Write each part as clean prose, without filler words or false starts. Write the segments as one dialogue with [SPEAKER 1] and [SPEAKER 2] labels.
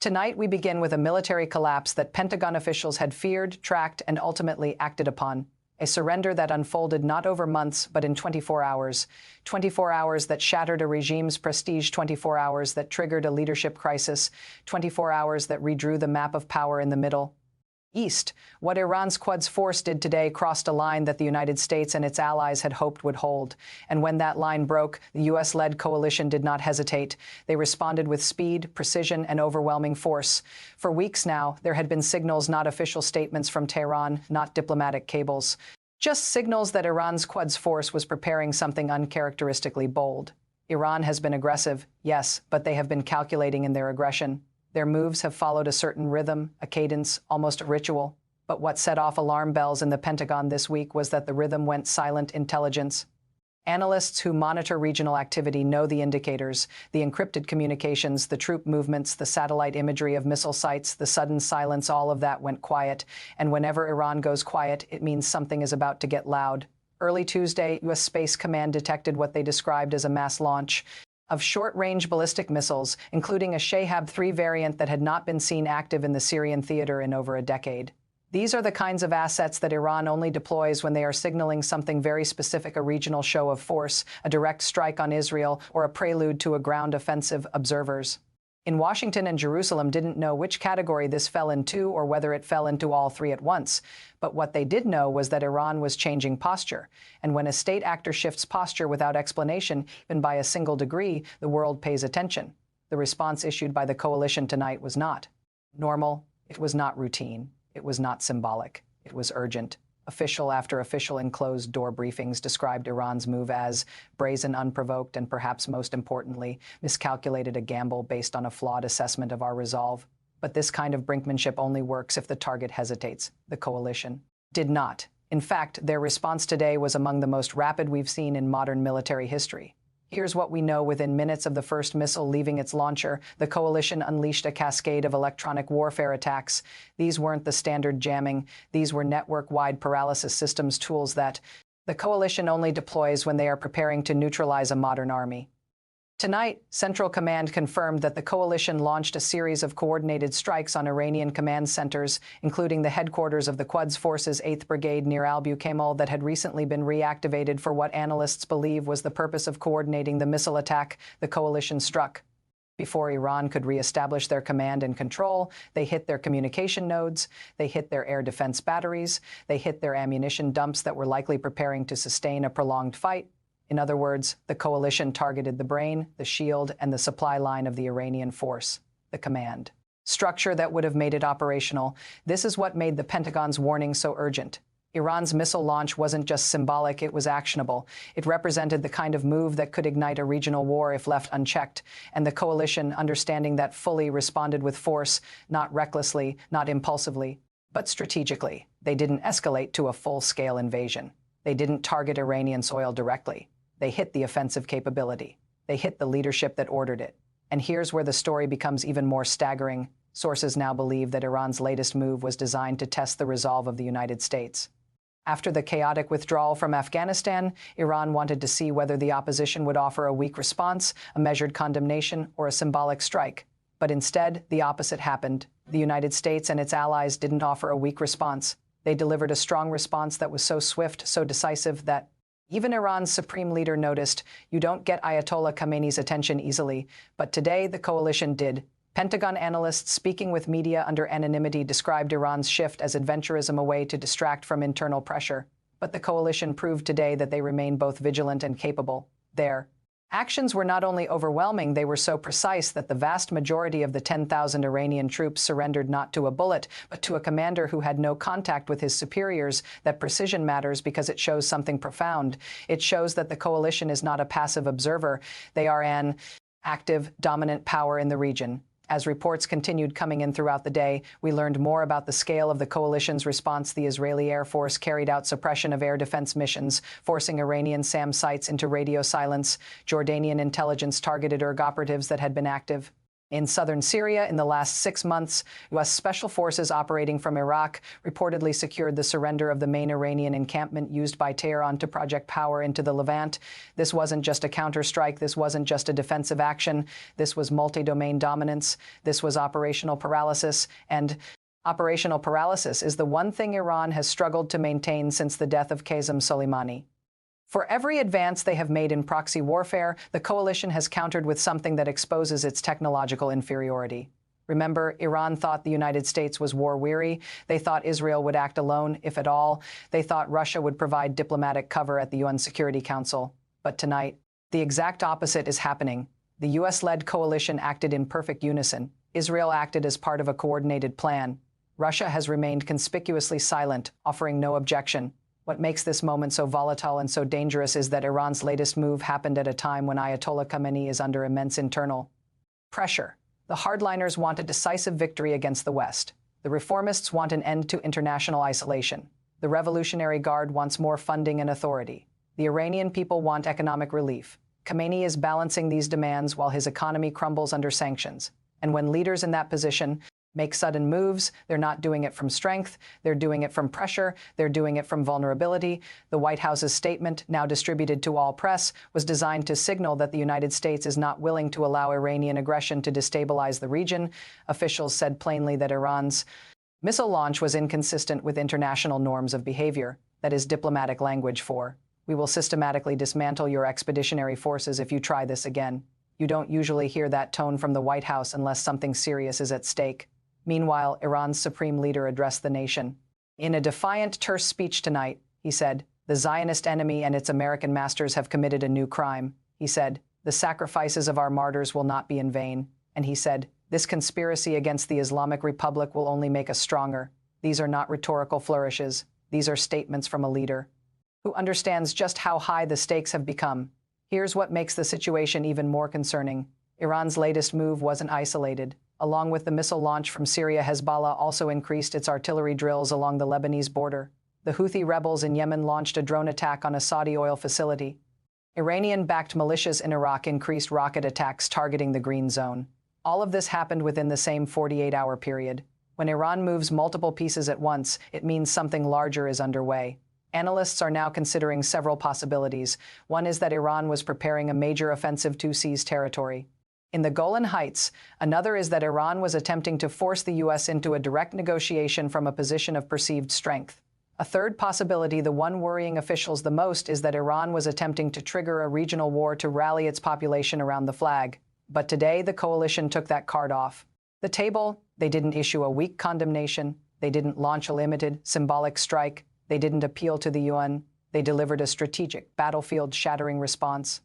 [SPEAKER 1] Tonight, we begin with a military collapse that Pentagon officials had feared, tracked, and ultimately acted upon. A surrender that unfolded not over months, but in 24 hours. 24 hours that shattered a regime's prestige, 24 hours that triggered a leadership crisis, 24 hours that redrew the map of power in the Middle East. What Iran's Quds force did today crossed a line that the United States and its allies had hoped would hold. And when that line broke, the U.S.-led coalition did not hesitate. They responded with speed, precision, and overwhelming force. For weeks now, there had been signals, not official statements from Tehran, not diplomatic cables. Just signals that Iran's Quds force was preparing something uncharacteristically bold. Iran has been aggressive, yes, but they have been calculating in their aggression. Their moves have followed a certain rhythm, a cadence, almost a ritual. But what set off alarm bells in the Pentagon this week was that the rhythm went silent intelligence. Analysts who monitor regional activity know the indicators, the encrypted communications, the troop movements, the satellite imagery of missile sites, the sudden silence, all of that went quiet. And whenever Iran goes quiet, it means something is about to get loud. Early Tuesday, U.S. Space Command detected what they described as a mass launch of short-range ballistic missiles, including a Shahab-3 variant that had not been seen active in the Syrian theater in over a decade. These are the kinds of assets that Iran only deploys when they are signaling something very specific, a regional show of force, a direct strike on Israel, or a prelude to a ground offensive. Observers in Washington and Jerusalem didn't know which category this fell into or whether it fell into all three at once. But what they did know was that Iran was changing posture. And when a state actor shifts posture without explanation, even by a single degree, the world pays attention. The response issued by the coalition tonight was not normal. It was not routine. It was not symbolic. It was urgent. Official after official in closed-door briefings described Iran's move as brazen, unprovoked, and perhaps most importantly, miscalculated, a gamble based on a flawed assessment of our resolve. But this kind of brinkmanship only works if the target hesitates. The coalition did not. In fact, their response today was among the most rapid we've seen in modern military history. Here's what we know. Within minutes of the first missile leaving its launcher, the coalition unleashed a cascade of electronic warfare attacks. These weren't the standard jamming. These were network-wide paralysis systems, tools that the coalition only deploys when they are preparing to neutralize a modern army. Tonight, Central Command confirmed that the coalition launched a series of coordinated strikes on Iranian command centers, including the headquarters of the Quds Force's 8th Brigade near Al-Bukamal that had recently been reactivated for what analysts believe was the purpose of coordinating the missile attack the coalition struck. Before Iran could reestablish their command and control, they hit their communication nodes, they hit their air defense batteries, they hit their ammunition dumps that were likely preparing to sustain a prolonged fight. In other words, the coalition targeted the brain, the shield, and the supply line of the Iranian force, the command structure that would have made it operational. This is what made the Pentagon's warning so urgent. Iran's missile launch wasn't just symbolic, it was actionable. It represented the kind of move that could ignite a regional war if left unchecked. And the coalition, understanding that fully, responded with force, not recklessly, not impulsively, but strategically. They didn't escalate to a full-scale invasion. They didn't target Iranian soil directly. They hit the offensive capability. They hit the leadership that ordered it. And here's where the story becomes even more staggering. Sources now believe that Iran's latest move was designed to test the resolve of the United States. After the chaotic withdrawal from Afghanistan, Iran wanted to see whether the opposition would offer a weak response, a measured condemnation, or a symbolic strike. But instead, the opposite happened. The United States and its allies didn't offer a weak response. They delivered a strong response that was so swift, so decisive that even Iran's supreme leader noticed. You don't get Ayatollah Khamenei's attention easily, but today the coalition did. Pentagon analysts speaking with media under anonymity described Iran's shift as adventurism, a way to distract from internal pressure. But the coalition proved today that they remain both vigilant and capable. Their actions were not only overwhelming, they were so precise that the vast majority of the 10,000 Iranian troops surrendered not to a bullet, but to a commander who had no contact with his superiors. That precision matters because it shows something profound. It shows that the coalition is not a passive observer. They are an active, dominant power in the region. As reports continued coming in throughout the day, we learned more about the scale of the coalition's response. The Israeli Air Force carried out suppression of air defense missions, forcing Iranian SAM sites into radio silence. Jordanian intelligence targeted IRG operatives that had been active. In southern Syria, in the last 6 months, U.S. special forces operating from Iraq reportedly secured the surrender of the main Iranian encampment used by Tehran to project power into the Levant. This wasn't just a counterstrike. This wasn't just a defensive action. This was multi-domain dominance. This was operational paralysis. And operational paralysis is the one thing Iran has struggled to maintain since the death of Qasem Soleimani. For every advance they have made in proxy warfare, the coalition has countered with something that exposes its technological inferiority. Remember, Iran thought the United States was war-weary. They thought Israel would act alone, if at all. They thought Russia would provide diplomatic cover at the UN Security Council. But tonight, the exact opposite is happening. The U.S.-led coalition acted in perfect unison. Israel acted as part of a coordinated plan. Russia has remained conspicuously silent, offering no objection. What makes this moment so volatile and so dangerous is that Iran's latest move happened at a time when Ayatollah Khamenei is under immense internal pressure. The hardliners want a decisive victory against the West. The reformists want an end to international isolation. The Revolutionary Guard wants more funding and authority. The Iranian people want economic relief. Khamenei is balancing these demands while his economy crumbles under sanctions. And when leaders in that position make sudden moves, they're not doing it from strength, they're doing it from pressure, they're doing it from vulnerability. The White House's statement, now distributed to all press, was designed to signal that the United States is not willing to allow Iranian aggression to destabilize the region. Officials said plainly that Iran's missile launch was inconsistent with international norms of behavior. That is diplomatic language for, "We will systematically dismantle your expeditionary forces if you try this again." You don't usually hear that tone from the White House unless something serious is at stake. Meanwhile, Iran's supreme leader addressed the nation. In a defiant, terse speech tonight, he said, "The Zionist enemy and its American masters have committed a new crime." He said, "The sacrifices of our martyrs will not be in vain." And he said, "This conspiracy against the Islamic Republic will only make us stronger." These are not rhetorical flourishes. These are statements from a leader who understands just how high the stakes have become. Here's what makes the situation even more concerning. Iran's latest move wasn't isolated. Along with the missile launch from Syria, Hezbollah also increased its artillery drills along the Lebanese border. The Houthi rebels in Yemen launched a drone attack on a Saudi oil facility. Iranian-backed militias in Iraq increased rocket attacks targeting the Green Zone. All of this happened within the same 48-hour period. When Iran moves multiple pieces at once, it means something larger is underway. Analysts are now considering several possibilities. One is that Iran was preparing a major offensive to seize territory in the Golan Heights. Another is that Iran was attempting to force the U.S. into a direct negotiation from a position of perceived strength. A third possibility, the one worrying officials the most, is that Iran was attempting to trigger a regional war to rally its population around the flag. But today, the coalition took that card off the table. They didn't issue a weak condemnation. They didn't launch a limited, symbolic strike. They didn't appeal to the UN. They delivered a strategic, battlefield-shattering response.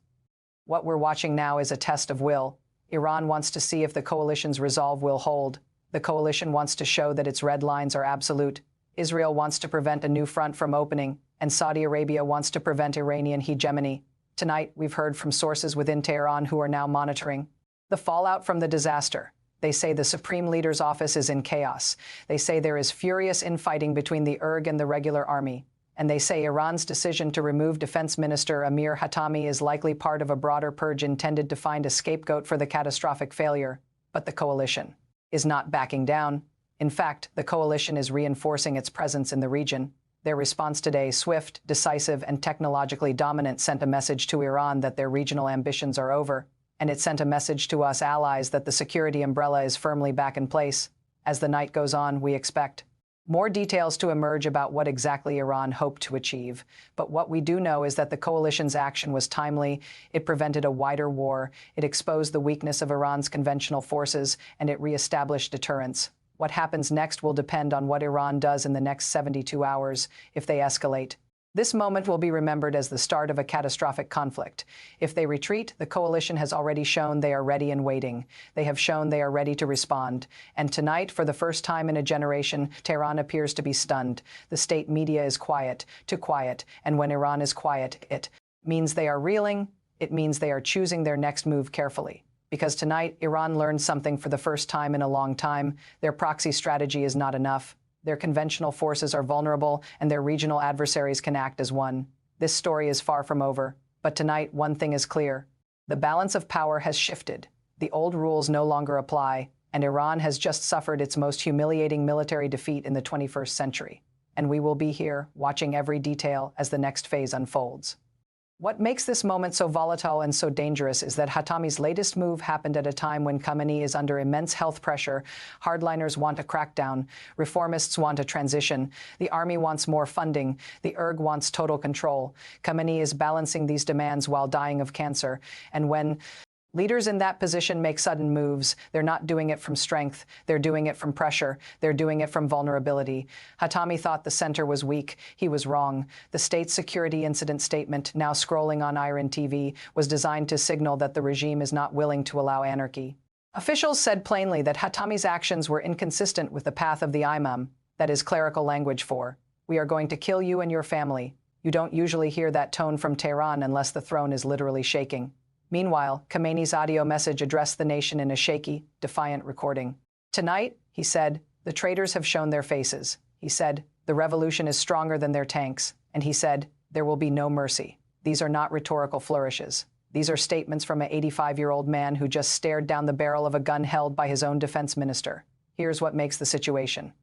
[SPEAKER 1] What we're watching now is a test of will. Iran wants to see if the coalition's resolve will hold. The coalition wants to show that its red lines are absolute. Israel wants to prevent a new front from opening, and Saudi Arabia wants to prevent Iranian hegemony. Tonight, we've heard from sources within Tehran who are now monitoring the fallout from the disaster. They say the Supreme Leader's office is in chaos. They say there is furious infighting between the IRG and the regular army. And they say Iran's decision to remove Defense Minister Amir Hatami is likely part of a broader purge intended to find a scapegoat for the catastrophic failure. But the coalition is not backing down. In fact, the coalition is reinforcing its presence in the region. Their response today, swift, decisive, and technologically dominant, sent a message to Iran that their regional ambitions are over. And it sent a message to us allies that the security umbrella is firmly back in place. As the night goes on, we expect more details to emerge about what exactly Iran hoped to achieve. But what we do know is that the coalition's action was timely. It prevented a wider war. It exposed the weakness of Iran's conventional forces, and it reestablished deterrence. What happens next will depend on what Iran does in the next 72 hours. If they escalate, this moment will be remembered as the start of a catastrophic conflict. If they retreat, the coalition has already shown they are ready and waiting. They have shown they are ready to respond. And tonight, for the first time in a generation, Tehran appears to be stunned. The state media is quiet, too quiet. And when Iran is quiet, it means they are reeling. It means they are choosing their next move carefully. Because tonight, Iran learned something for the first time in a long time. Their proxy strategy is not enough. Their conventional forces are vulnerable, and their regional adversaries can act as one. This story is far from over. But tonight, one thing is clear. The balance of power has shifted. The old rules no longer apply, and Iran has just suffered its most humiliating military defeat in the 21st century. And we will be here, watching every detail as the next phase unfolds. What makes this moment so volatile and so dangerous is that Khatami's latest move happened at a time when Khamenei is under immense health pressure. Hardliners want a crackdown. Reformists want a transition. The army wants more funding. The ERG wants total control. Khamenei is balancing these demands while dying of cancer. And when leaders in that position make sudden moves, they're not doing it from strength. They're doing it from pressure. They're doing it from vulnerability. Khatami thought the center was weak. He was wrong. The state security incident statement, now scrolling on Iran TV, was designed to signal that the regime is not willing to allow anarchy. Officials said plainly that Khatami's actions were inconsistent with the path of the imam, that is clerical language for, "We are going to kill you and your family." You don't usually hear that tone from Tehran unless the throne is literally shaking. Meanwhile, Khamenei's audio message addressed the nation in a shaky, defiant recording. "Tonight," he said, "the traitors have shown their faces." He said, "The revolution is stronger than their tanks." And he said, "There will be no mercy." These are not rhetorical flourishes. These are statements from an 85-year-old man who just stared down the barrel of a gun held by his own defense minister. Here's what makes the situation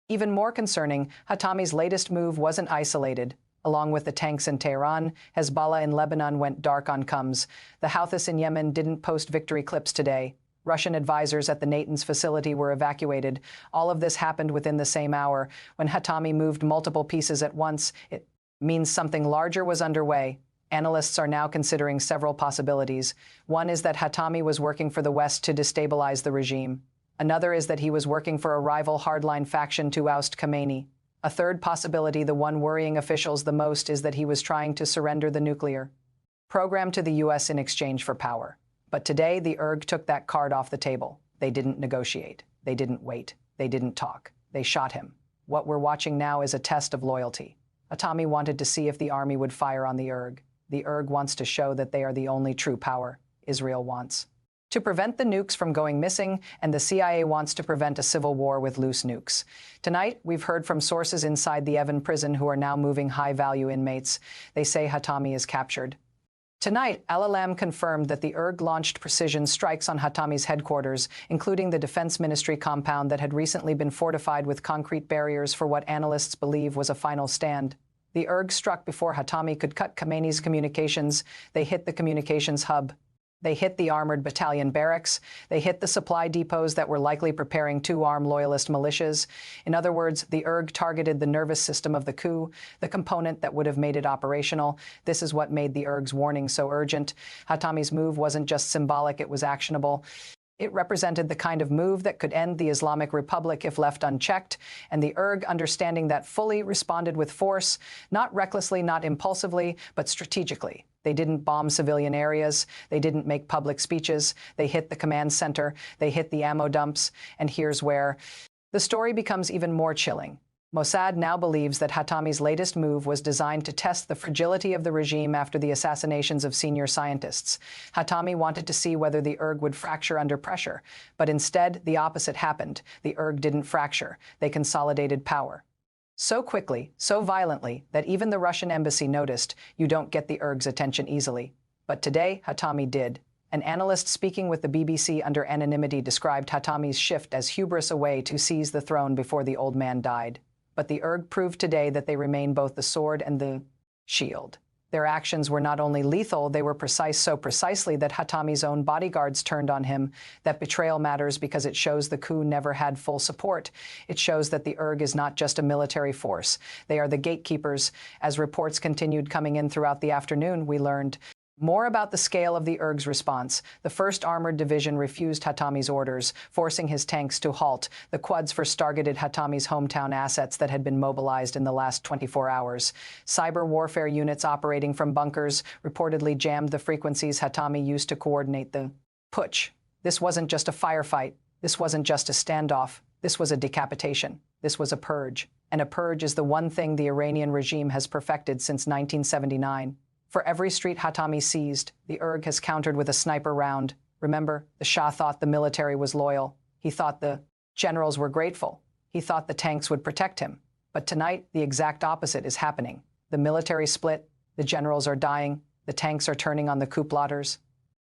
[SPEAKER 1] even more concerning. Khatami's latest move wasn't isolated. Along with the tanks in Tehran, Hezbollah in Lebanon went dark on Qums. The Houthis in Yemen didn't post victory clips today. Russian advisors at the Natanz facility were evacuated. All of this happened within the same hour. When Khatami moved multiple pieces at once, it means something larger was underway. Analysts are now considering several possibilities. One is that Khatami was working for the West to destabilize the regime. Another is that he was working for a rival hardline faction to oust Khamenei. A third possibility, the one worrying officials the most, is that he was trying to surrender the nuclear program to the U.S. in exchange for power. But today, the ERG took that card off the table. They didn't negotiate. They didn't wait. They didn't talk. They shot him. What we're watching now is a test of loyalty. Khatami wanted to see if the army would fire on the ERG. The ERG wants to show that they are the only true power. Israel wants to prevent the nukes from going missing, and the CIA wants to prevent a civil war with loose nukes. Tonight, we've heard from sources inside the Evin prison who are now moving high-value inmates. They say Khatami is captured. Tonight, Al-Alam confirmed that the ERG launched precision strikes on Khatami's headquarters, including the Defense Ministry compound that had recently been fortified with concrete barriers for what analysts believe was a final stand. The ERG struck before Khatami could cut Khamenei's communications. They hit the communications hub. They hit the armored battalion barracks. They hit the supply depots that were likely preparing two armed loyalist militias. In other words, the ERG targeted the nervous system of the coup, the component that would have made it operational. This is what made the ERG's warning so urgent. Khatami's move wasn't just symbolic, it was actionable. It represented the kind of move that could end the Islamic Republic if left unchecked, and the ERG, understanding that fully, responded with force, not recklessly, not impulsively, but strategically. They didn't bomb civilian areas. They didn't make public speeches. They hit the command center. They hit the ammo dumps. And here's where the story becomes even more chilling. Mossad now believes that Khatami's latest move was designed to test the fragility of the regime after the assassinations of senior scientists. Khatami wanted to see whether the ERG would fracture under pressure, but instead, the opposite happened. The ERG didn't fracture. They consolidated power. So quickly, so violently, that even the Russian embassy noticed. You don't get the ERG's attention easily. But today, Khatami did. An analyst speaking with the BBC under anonymity described Khatami's shift as hubris, a way to seize the throne before the old man died. But the ERG proved today that they remain both the sword and the shield. Their actions were not only lethal, they were precise, so precisely that Khatami's own bodyguards turned on him. That betrayal matters because it shows the coup never had full support. It shows that the ERG is not just a military force. They are the gatekeepers. As reports continued coming in throughout the afternoon, we learned more about the scale of the ERG's response. The 1st Armored Division refused Khatami's orders, forcing his tanks to halt. The Quds first targeted Khatami's hometown assets that had been mobilized in the last 24 hours. Cyber warfare units operating from bunkers reportedly jammed the frequencies Khatami used to coordinate the putsch. This wasn't just a firefight. This wasn't just a standoff. This was a decapitation. This was a purge. And a purge is the one thing the Iranian regime has perfected since 1979. For every street Khatami seized, the ERG has countered with a sniper round. Remember, the Shah thought the military was loyal. He thought the generals were grateful. He thought the tanks would protect him. But tonight, the exact opposite is happening. The military split, the generals are dying, the tanks are turning on the coup plotters.